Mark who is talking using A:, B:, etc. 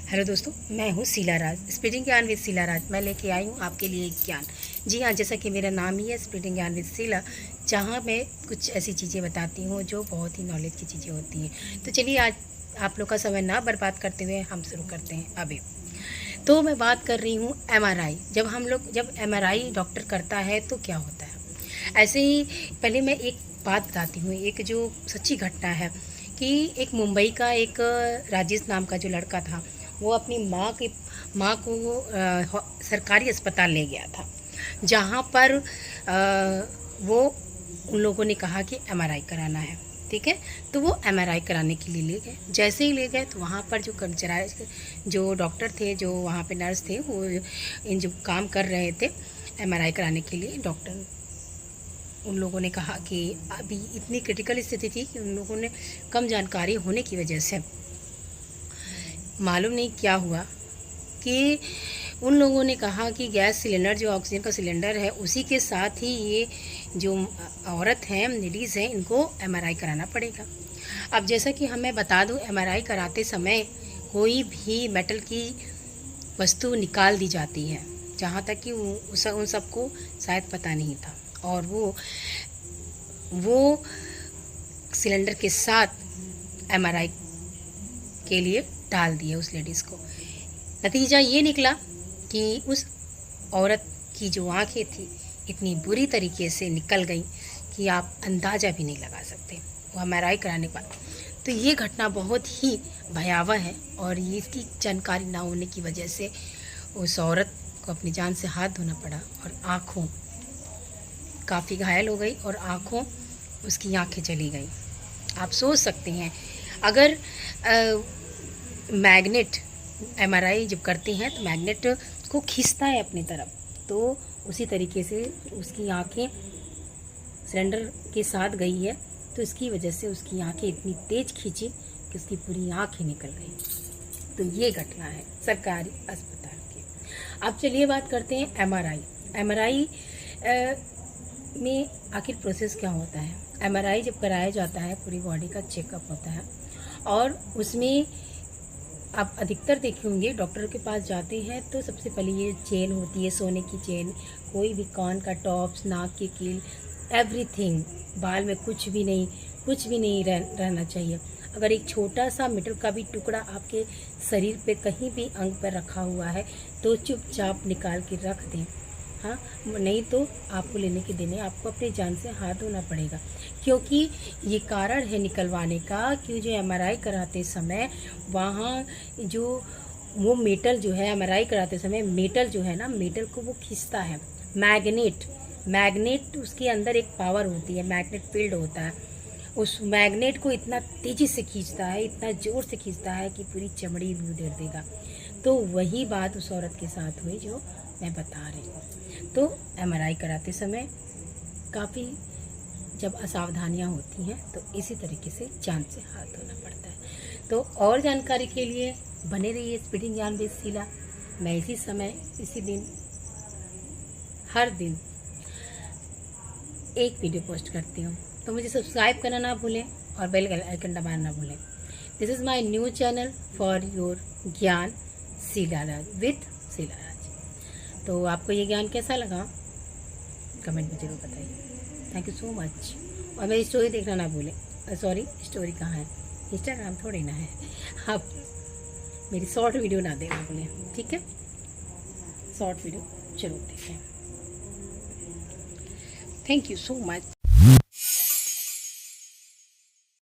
A: Hello दोस्तों, मैं हूँ शीला राज। स्पीडिंग ज्ञान विद शीला राज मैं लेके आई हूँ आपके लिए ज्ञान। जी हाँ, जैसा कि मेरा नाम ही है स्पीडिंग ज्ञान विद शीला, जहाँ मैं कुछ ऐसी चीज़ें बताती हूँ जो बहुत ही नॉलेज की चीज़ें होती हैं। तो चलिए आज आप लोग का समय ना बर्बाद करते हुए हम शुरू करते हैं अभी। तो मैं बात कर रही हूँ MRI। जब MRI डॉक्टर करता है तो क्या होता है। ऐसे ही पहले मैं एक बात बताती हूँ, एक जो सच्ची घटना है कि एक मुंबई का एक राजेश नाम का जो लड़का था, वो अपनी माँ को सरकारी अस्पताल ले गया था, जहाँ पर वो उन लोगों ने कहा कि MRI कराना है। ठीक है, तो वो MRI कराने के लिए ले गए। जैसे ही ले गए तो वहाँ पर जो कर्मचारी, जो डॉक्टर थे, जो वहाँ पे नर्स थे, वो इन जो काम कर रहे थे MRI कराने के लिए, डॉक्टर उन लोगों ने कहा कि अभी इतनी क्रिटिकल स्थिति थी कि उन लोगों ने कम जानकारी होने की वजह से मालूम नहीं क्या हुआ कि उन लोगों ने कहा कि गैस सिलेंडर, जो ऑक्सीजन का सिलेंडर है, उसी के साथ ही ये जो औरत हैं, लेडीज़ हैं, इनको MRI कराना पड़ेगा। अब जैसा कि हमें बता दूं, MRI कराते समय कोई भी मेटल की वस्तु निकाल दी जाती है, जहाँ तक कि उन सबको शायद पता नहीं था, और वो सिलेंडर के साथ MRI के लिए डाल दिए उस लेडीज़ को। नतीजा ये निकला कि उस औरत की जो आंखें थी इतनी बुरी तरीके से निकल गई कि आप अंदाज़ा भी नहीं लगा सकते, वो MRI कराने के बाद। तो ये घटना बहुत ही भयावह है, और ये इसकी जानकारी ना होने की वजह से उस औरत को अपनी जान से हाथ धोना पड़ा, और आँखों काफ़ी घायल हो गई, और उसकी आँखें चली गई। आप सोच सकते हैं, अगर मैग्नेट MRI जब करते हैं तो मैग्नेट को खींचता है अपनी तरफ, तो उसी तरीके से उसकी आंखें सिलेंडर के साथ गई है, तो इसकी वजह से उसकी आंखें इतनी तेज खींची कि उसकी पूरी आंखें निकल गई। तो ये घटना है सरकारी अस्पताल की। अब चलिए बात करते हैं MRI में आखिर प्रोसेस क्या होता है। MRI जब कराया जाता है, पूरी बॉडी का चेकअप होता है, और उसमें आप अधिकतर देखे होंगे डॉक्टर के पास जाते हैं तो सबसे पहले ये चेन होती है, सोने की चेन, कोई भी कान का टॉप्स, नाक की कील, एवरीथिंग, बाल में कुछ भी नहीं रहना चाहिए। अगर एक छोटा सा मीटर का भी टुकड़ा आपके शरीर पे कहीं भी अंग पर रखा हुआ है तो चुपचाप निकाल के रख दें। हाँ, नहीं तो आपको लेने के दिन आपको अपनी जान से हाथ धोना पड़ेगा, क्योंकि ये कारण है निकलवाने का कि जो MRI कराते समय वहाँ जो वो मेटल जो है, MRI कराते समय मेटल जो है ना, मेटल को वो खींचता है। मैग्नेट उसके अंदर एक पावर होती है, मैग्नेट फील्ड होता है, उस मैग्नेट को इतना तेज़ी से खींचता है, इतना ज़ोर से खींचता है कि पूरी चमड़ी भी उधेड़ देगा। तो वही बात उस औरत के साथ हुई जो मैं बता रही हूँ। तो MRI कराते समय काफ़ी जब असावधानियाँ होती हैं तो इसी तरीके से जान से हाथ धोना पड़ता है। तो और जानकारी के लिए बने रहिए स्पीडिंग ज्ञान विद शीला। मैं इसी समय, इसी दिन, हर दिन एक वीडियो पोस्ट करती हूँ, तो मुझे सब्सक्राइब करना ना भूलें और बेल आइकन दबाना ना भूलें। This is my new channel for your ज्ञान शीला राज विद शीला राज। तो आपको ये ज्ञान कैसा लगा कमेंट में ज़रूर बताइए। Thank you so much. और मेरी स्टोरी देखना ना भूलें। सॉरी, स्टोरी कहाँ है, इंस्टाग्राम थोड़ी ना है। आप मेरी शॉर्ट वीडियो ना देखना भूलें, ठीक है। शॉर्ट वीडियो जरूर देखें। Thank you so much.